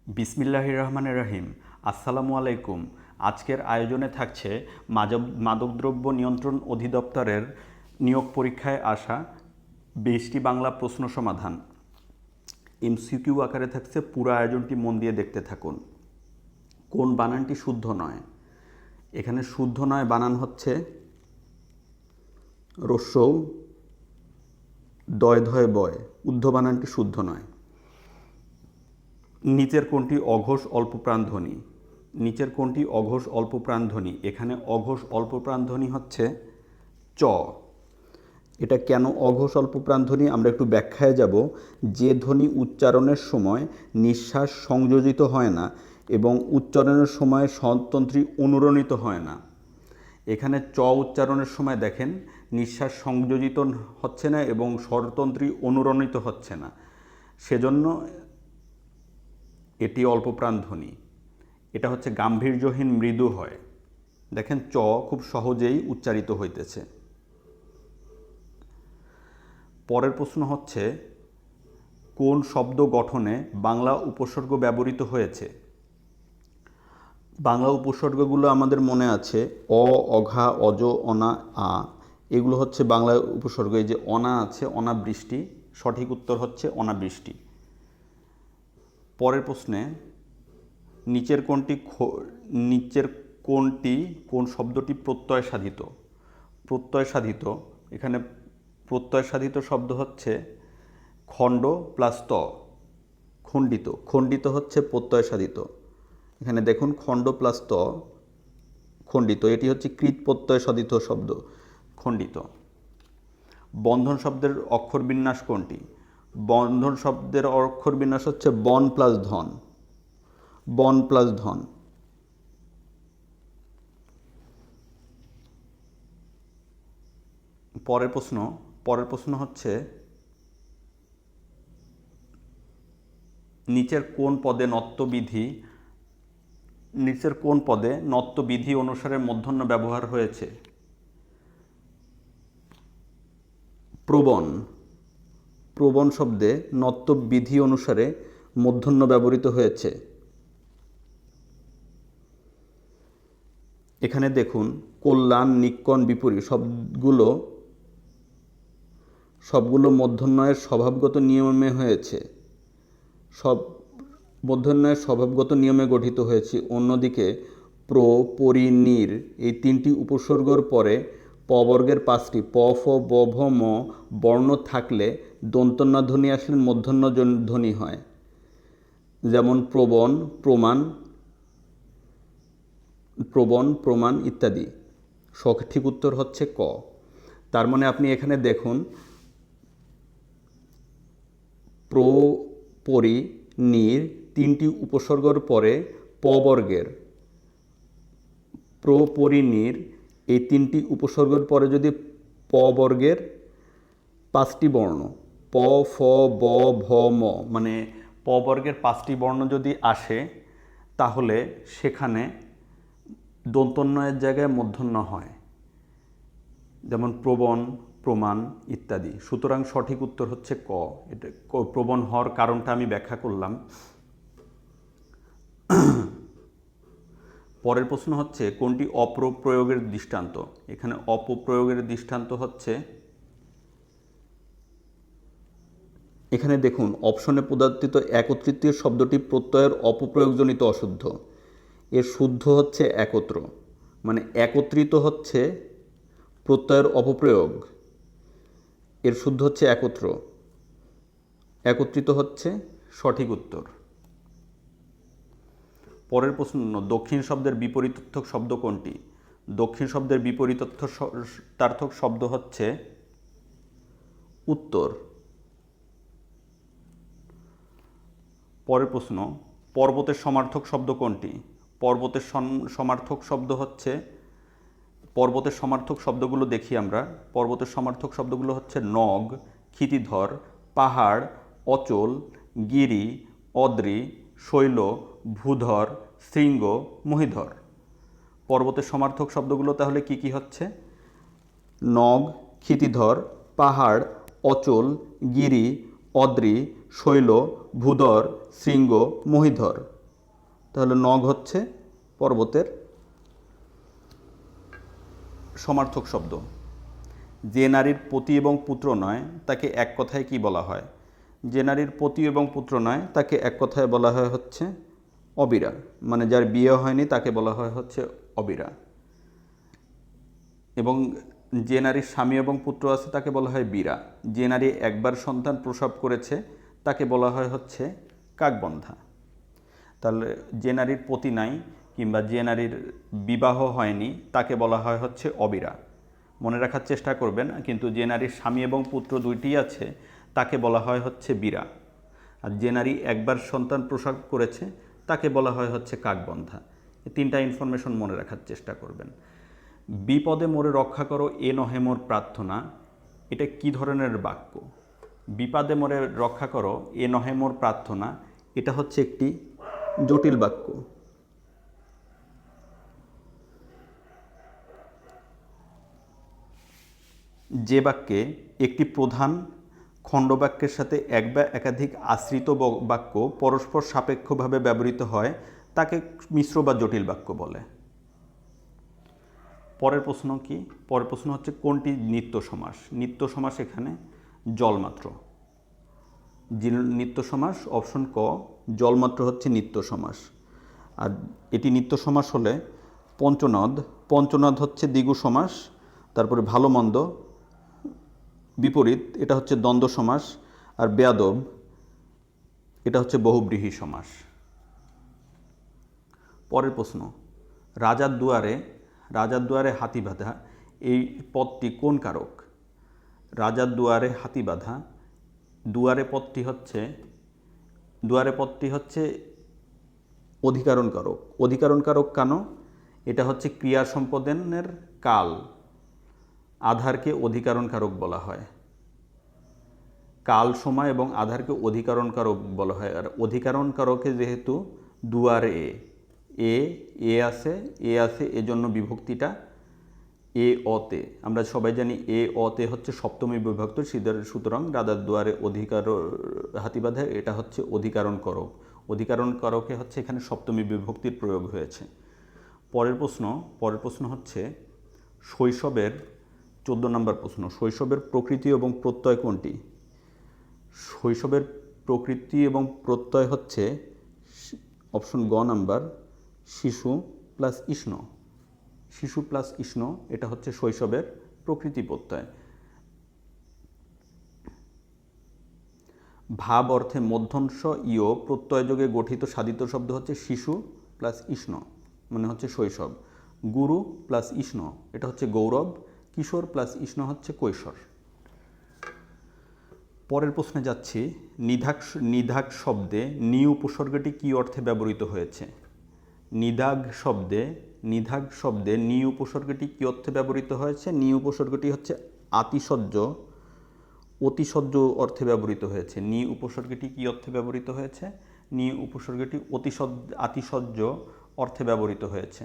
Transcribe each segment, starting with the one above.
বিসমিল্লাহির রহমানির রহিম। আসসালামু আলাইকুম। আজকের আয়োজনে থাকছে মাদকদ্রব্য নিয়ন্ত্রণ অধিদপ্তরের নিয়োগ পরীক্ষায় আসা 20টি বাংলা প্রশ্ন সমাধান। এমসিকিউ আকারে থাকছে, পুরো আয়োজনটি মন দিয়ে দেখতে থাকুন। কোন বানানটি শুদ্ধ নয়? এখানে শুদ্ধ নয় বানান হচ্ছে রস্যৌ দয় ধয় বয়, উদ্ধ বানানটি শুদ্ধ নয়। নিচের কোনটি অঘোষ অল্পপ্রাণ ধ্বনি? নিচের কোনটি অঘোষ অল্পপ্রাণ ধ্বনি? এখানে অঘোষ অল্পপ্রাণ ধ্বনি হচ্ছে চ। এটা কেন অঘোষ অল্পপ্রাণ ধ্বনি আমরা একটু ব্যাখ্যায় যাব। যে ধ্বনি উচ্চারণের সময় নিঃশ্বাস সংযোজিত হয় না এবং উচ্চারণের সময় স্বরতন্ত্রী অনুরণিত হয় না। এখানে চ উচ্চারণের সময় দেখেন নিঃশ্বাস সংযোজিত হচ্ছে না এবং স্বরতন্ত্রী অনুরণিত হচ্ছে না, সেজন্য এটি অল্পপ্রাণ ধ্বনি। এটা হচ্ছে গাম্ভীর্যহীন মৃদু হয়। দেখেন চ খুব সহজেই উচ্চারিত হইতেছে। পরের প্রশ্ন হচ্ছে, কোন শব্দ গঠনে বাংলা উপসর্গ ব্যবহৃত হয়েছে? বাংলা উপসর্গগুলো আমাদের মনে আছে, অ, অঘা, অজ, অনা, আ। এগুলো হচ্ছে বাংলা উপসর্গ। এই যে অনা আছে, অনাবৃষ্টি, সঠিক উত্তর হচ্ছে অনাবৃষ্টি। পরের প্রশ্নে, নিচের কোন শব্দটি প্রত্যয় সাধিত? প্রত্যয় সাধিত, এখানে প্রত্যয় সাধিত শব্দ হচ্ছে খণ্ড প্লাস ত, খণ্ডিত। খণ্ডিত হচ্ছে প্রত্যয় সাধিত। এখানে দেখুন খণ্ড প্লাস ত, খণ্ডিত। এটি হচ্ছে কৃত প্রত্যয় সাধিত শব্দ, খণ্ডিত। বন্ধন শব্দের অক্ষর বিন্যাস কোনটি? বন্ধন শব্দের অক্ষর বিন্যাস হচ্ছে বন প্লাস ধন, বন প্লাস ধন। পরের প্রশ্ন হচ্ছে, নিচের কোন পদে নত্যবিধি অনুসারে মূর্ধন্য ব্যবহার হয়েছে? প্রবণ। প্রবণ শব্দে নত্যবিধি অনুসারে মূর্ধন্য ব্যবহৃত হয়েছে। এখানে দেখুন কল্যাণ, নিক্কণ, বিপরীত সবগুলো মূর্ধন্যের স্বভাবগত নিয়মে হয়েছে, সব মূর্ধন্যের স্বভাবগত নিয়মে গঠিত হয়েছে। অন্যদিকে প্র, পরি, নির এই তিনটি উপসর্গর পরে প বর্গের 5টি প, ফ, ব, ভ, ম বর্ণ থাকলে দন্তন্য ধ্বনি আসলে মূর্ধন্য ধ্বনি হয়। যেমন প্রবণ, প্রমাণ ইত্যাদি। সঠিক উত্তর হচ্ছে ক। তার মানে আপনি এখানে দেখুন প্র, পরি, নির তিনটি উপসর্গর পরে প বর্গের প্র, পরি, নির এই তিনটি উপসর্গের পরে যদি প বর্গের 5টি বর্ণ প, ফ, ব, ভ, ম মানে প বর্গের 5টি বর্ণ যদি আসে, তাহলে সেখানে দন্তন্বয়ের জায়গায় মূর্ধন্য হয়, যেমন প্রবণ, প্রমাণ ইত্যাদি। সুতরাং সঠিক উত্তর হচ্ছে ক। এটা প্রবণ হওয়ার কারণটা আমি ব্যাখ্যা করলাম। পরের প্রশ্ন হচ্ছে, কোনটি অপপ্রয়োগের দৃষ্টান্ত? এখানে অপপ্রয়োগের দৃষ্টান্ত হচ্ছে, এখানে দেখুন অপশনে প্রদত্ত একত্রিতীয় শব্দটি প্রত্যয়ের অপপ্রয়োগজনিত অশুদ্ধ। এর শুদ্ধ হচ্ছে একত্র, মানে একত্রিত হচ্ছে প্রত্যয়ের অপপ্রয়োগ। এর শুদ্ধ হচ্ছে একত্র, একত্রিত হচ্ছে সঠিক উত্তর। পরের প্রশ্ন, দক্ষিণ শব্দের বিপরীতার্থক শব্দ কোনটি? দক্ষিণ শব্দের বিপরীতার্থক শব্দ হচ্ছে উত্তর। পরের প্রশ্ন, পর্বতের সমার্থক শব্দ কোনটি? পর্বতের সমার্থক শব্দ হচ্ছে, পর্বতের সমার্থক শব্দগুলো দেখি আমরা। পর্বতের সমার্থক শব্দগুলো হচ্ছে নগ, ক্ষিতিধর, পাহাড়, অচল, গিরি, অদ্রি, শৈল, ভূধর, শৃঙ্গ, মহীধর। পর্বতের সমার্থক শব্দগুলো তাহলে কি কি হচ্ছে? নগ, ক্ষিতিধর, পাহাড়, অচল, গিরি, অদ্রি, শৈল, ভূধর, শৃঙ্গ, মহীধর। তাহলে নগ হচ্ছে পর্বতের সমার্থক শব্দ। যে নারীর পতি এবং পুত্র নয় তাকে এক কথায় কি বলা হয়? যে নারীর পতি এবং পুত্র নয় তাকে এক কথায় বলা হয় হচ্ছে অবিরা, মানে যার বিয়ে হয়নি তাকে বলা হয় হচ্ছে অবিরা। এবং যে নারীর স্বামী এবং পুত্র আছে তাকে বলা হয় বীরা। যে নারী একবার সন্তান প্রসব করেছে তাকে বলা হয় হচ্ছে কাকবন্ধা। তাহলে যে নারীর পতি নাই কিংবা যে নারীর বিবাহ হয়নি তাকে বলা হয় হচ্ছে অবিরা। মনে রাখার চেষ্টা করবেন, কিন্তু যে নারীর স্বামী এবং পুত্র দুইটিই আছে তাকে বলা হয় হচ্ছে বীরা। আর যে নারী একবার সন্তান প্রসব করেছে তাকে বলা হয় হচ্ছে কাকবন্ধা। এই তিনটা ইনফরমেশন মনে রাখার চেষ্টা করবেন। বিপদে মোরে রক্ষা করো এ নহে মোর প্রার্থনা, এটা কি ধরনের বাক্য? বিপদে মোরে রক্ষা করো এ নহে মোর প্রার্থনা, এটা হচ্ছে একটি জটিল বাক্য। যে বাক্যে একটি প্রধান খণ্ডবাক্যের সাথে এক বা একাধিক আশ্রিত বাক্য পরস্পর সাপেক্ষভাবে ব্যবহৃত হয় তাকে মিশ্র বা জটিল বাক্য বলে। পরের প্রশ্ন কি? পরের প্রশ্ন হচ্ছে কোনটি নিত্য সমাস? নিত্য সমাস এখানে জলমাত্র। নিত্য সমাস অপশন ক, জলমাত্র হচ্ছে নিত্য সমাস। আর এটি নিত্য সমাস হলে পঞ্চনদ, পঞ্চনদ হচ্ছে দ্বিগু সমাস। তারপরে ভালো মন্দ বিপরীত, এটা হচ্ছে দ্বন্দ্ব সমাস। আর বেয়াদব, এটা হচ্ছে বহুব্রীহি সমাস। পরের প্রশ্ন, রাজার দুয়ারে, রাজার দুয়ারে হাতি বাঁধা, এই পদটি কোন কারক? রাজার দুয়ারে হাতি বাঁধা, দুয়ারে পদটি হচ্ছে, দুয়ারে পদটি হচ্ছে অধিকরণ কারক। অধিকরণ কারক কেন? এটা হচ্ছে ক্রিয়া সম্পাদনের কাল, আধারকে অধিকরণ কারক বলা হয়। কাল, সময় এবং আধারকে অধিকরণ কারক বলা হয়। আর অধিকরণ কারকে যেহেতু দুয়ারে এ আছে, এজন্য বিভক্তিটা এ অতে। আমরা সবাই জানি এ অতে হচ্ছে সপ্তমী বিভক্ত, সুতরাং রাজার দুয়ারে অধিকার হাতি বাঁধা, এটা হচ্ছে অধিকরণ করক। অধিকরণ করকে হচ্ছে এখানে সপ্তমী বিভক্তির প্রয়োগ হয়েছে। পরের প্রশ্ন হচ্ছে শৈশবের 14 নম্বর প্রশ্ন, শৈশবের প্রকৃতি এবং প্রত্যয় কোনটি? শৈশবের প্রকৃতি এবং প্রত্যয় হচ্ছে অপশন গ নাম্বার, শিশু প্লাস ইষ্ণ। শিশু প্লাস ইষ্ণ, এটা হচ্ছে শৈশবের প্রকৃতি প্রত্যয়। ভাব অর্থে মধ্যংশ ইয় প্রত্যয়যোগে গঠিত সাধিত শব্দ হচ্ছে শিশু প্লাস ইষ্ণ, মানে হচ্ছে শৈশব। গুরু প্লাস ইষ্ণ, এটা হচ্ছে গৌরব। কিশোর প্লাস ইষ্ণ হচ্ছে কৈশোর। পরের প্রশ্নে যাচ্ছি, নিধাগ শব্দে নি উপসর্গটি কি অর্থে ব্যবহৃত হয়েছে? নিধাগ শব্দে নি উপসর্গটি কি অর্থে ব্যবহৃত হয়েছে? নি উপসর্গটি হচ্ছে আতিশয্য, অতিশয্য অর্থে ব্যবহৃত হয়েছে। নি উপসর্গটি কি অর্থে ব্যবহৃত হয়েছে? নি উপসর্গটি আতিশয্য অর্থে ব্যবহৃত হয়েছে।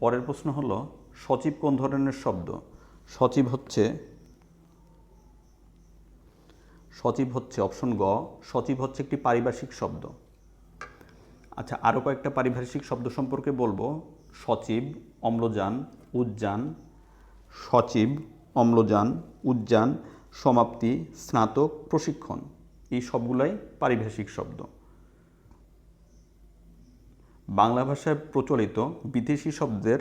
পরের প্রশ্ন হলো সচিব কোন ধরনের শব্দ? সচিব হচ্ছে অপশন গ, সচিব হচ্ছে একটি পারিভাষিক শব্দ। আচ্ছা, আরও কয়েকটা পারিভাষিক শব্দ সম্পর্কে বলবো। সচিব, অম্লজান, উদ্যান। সচিব, অম্লজান, উদ্যান, সমাপ্তি, স্নাতক, প্রশিক্ষণ, এই সবগুলাই পারিভাষিক শব্দ। বাংলা ভাষায় প্রচলিত বিদেশি শব্দের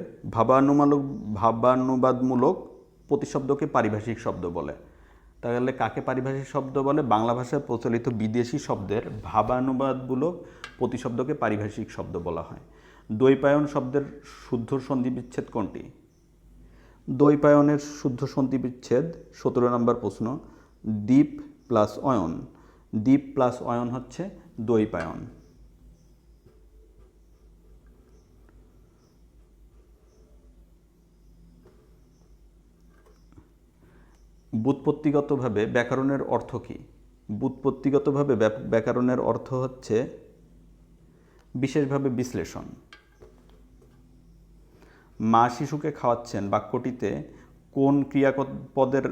ভাবানুবাদমূলক প্রতিশব্দকে পারিভাষিক শব্দ বলে। তাহলে কাকে পারিভাষিক শব্দ বলে? বাংলা ভাষায় প্রচলিত বিদেশি শব্দের ভাবানুবাদমূলক প্রতিশব্দকে পারিভাষিক শব্দ বলা হয়। দ্বৈপায়ন শব্দের শুদ্ধ সন্ধি বিচ্ছেদ কোনটি? দ্বৈপায়নের শুদ্ধ সন্ধি বিচ্ছেদ 17 নম্বর প্রশ্ন, দ্বীপ প্লাস অয়ন। দ্বীপ প্লাস অয়ন হচ্ছে দ্বৈপায়ন। ব্যুৎপত্তিগতভাবে ব্যাকরণের অর্থ কী? ব্যুৎপত্তিগতভাবে ব্যাকরণের অর্থ হচ্ছে বিশেষভাবে বিশ্লেষণ। মা শিশুকে খাওয়াচ্ছেন বাক্যটিতে কোন ক্রিয়াপদের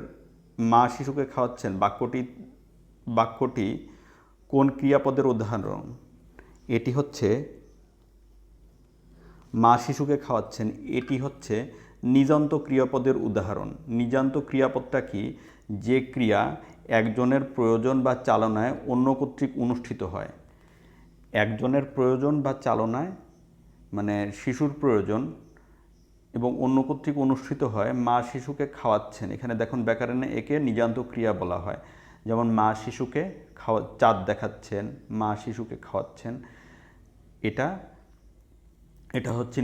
মা শিশুকে খাওয়াচ্ছেন বাক্যটি বাক্যটি কোন ক্রিয়াপদের উদাহরণ? এটি হচ্ছে মা শিশুকে খাওয়াচ্ছেন, এটি হচ্ছে নিজান্ত ক্রিয়াপদের উদাহরণ। নিজান্ত ক্রিয়াপদটা কি? যে ক্রিয়া একজনের প্রয়োজন বা চালনায় অন্য কর্তৃক অনুষ্ঠিত হয়। একজনের প্রয়োজন বা চালনায় মানে শিশুর প্রয়োজন এবং অন্য কর্তৃক অনুষ্ঠিত হয়। মা শিশুকে খাওয়াচ্ছেন, এখানে দেখুন ব্যাকরণে একে নিজান্ত ক্রিয়া বলা হয়। যেমন মা শিশুকে চাঁদ দেখাচ্ছেন, মা শিশুকে খাওয়াচ্ছেন, এটা এটা হচ্ছে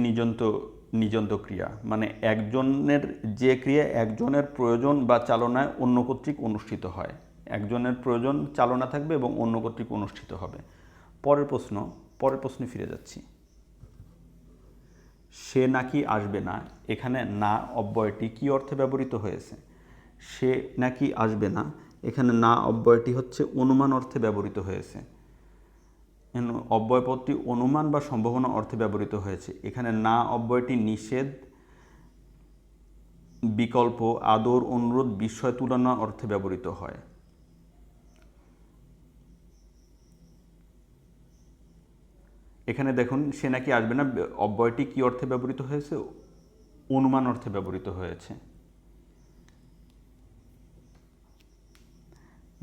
নিজন্ত ক্রিয়া, মানে একজনের যে ক্রিয়া একজনের প্রয়োজন বা চালনায় অন্য কর্তৃক অনুষ্ঠিত হয়। একজনের প্রয়োজন চালনা থাকবে এবং অন্য কর্তৃক অনুষ্ঠিত হবে। পরের প্রশ্নে ফিরে যাচ্ছি। সে নাকি আসবে না, এখানে না অব্যয়টি কী অর্থে ব্যবহৃত হয়েছে? সে নাকি আসবে না, এখানে না অব্যয়টি হচ্ছে অনুমান অর্থে ব্যবহৃত হয়েছে। অব্যয়পদটি অনুমান বা সম্ভাবনা অর্থে ব্যবহৃত হয়েছে। এখানে না অব্যয়টি নিষেধ, বিকল্প, আদর, অনুরোধ, বিস্ময়, তুলনা অর্থে ব্যবহৃত হয়। এখানে দেখুন সে নাকি আসবে না অব্যয়টি কী অর্থে ব্যবহৃত হয়েছে? অনুমান অর্থে ব্যবহৃত হয়েছে।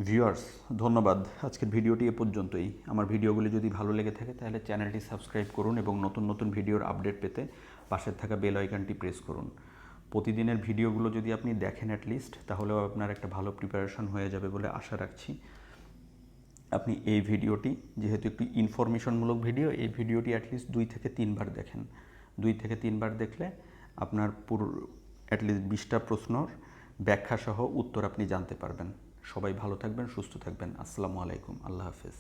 ভিউয়ার্স, ধন্যবাদ। আজকের ভিডিওটি এ পর্যন্তই। আমার ভিডিওগুলি যদি ভালো লেগে থাকে তাহলে চ্যানেলটি সাবস্ক্রাইব করুন এবং নতুন নতুন ভিডিওর আপডেট পেতে পাশে থাকা বেল আইকনটি প্রেস করুন। প্রতিদিনের ভিডিওগুলো যদি আপনি দেখেন অ্যাটলিস্ট, তাহলেও আপনার একটা ভালো প্রিপারেশন হয়ে যাবে বলে আশা রাখছি। আপনি এই ভিডিওটি, যেহেতু একটি ইনফরমেশনমূলক ভিডিও, এই ভিডিওটি অ্যাটলিস্ট 2 থেকে 3 বার দেখেন। 2 থেকে 3 বার দেখলে আপনার পুরো অ্যাটলিস্ট 20টা প্রশ্নর ব্যাখ্যা সহ উত্তর আপনি জানতে পারবেন। সবাই ভালো থাকবেন, সুস্থ থাকবেন। আসসালামু আলাইকুম, আল্লাহ হাফেজ।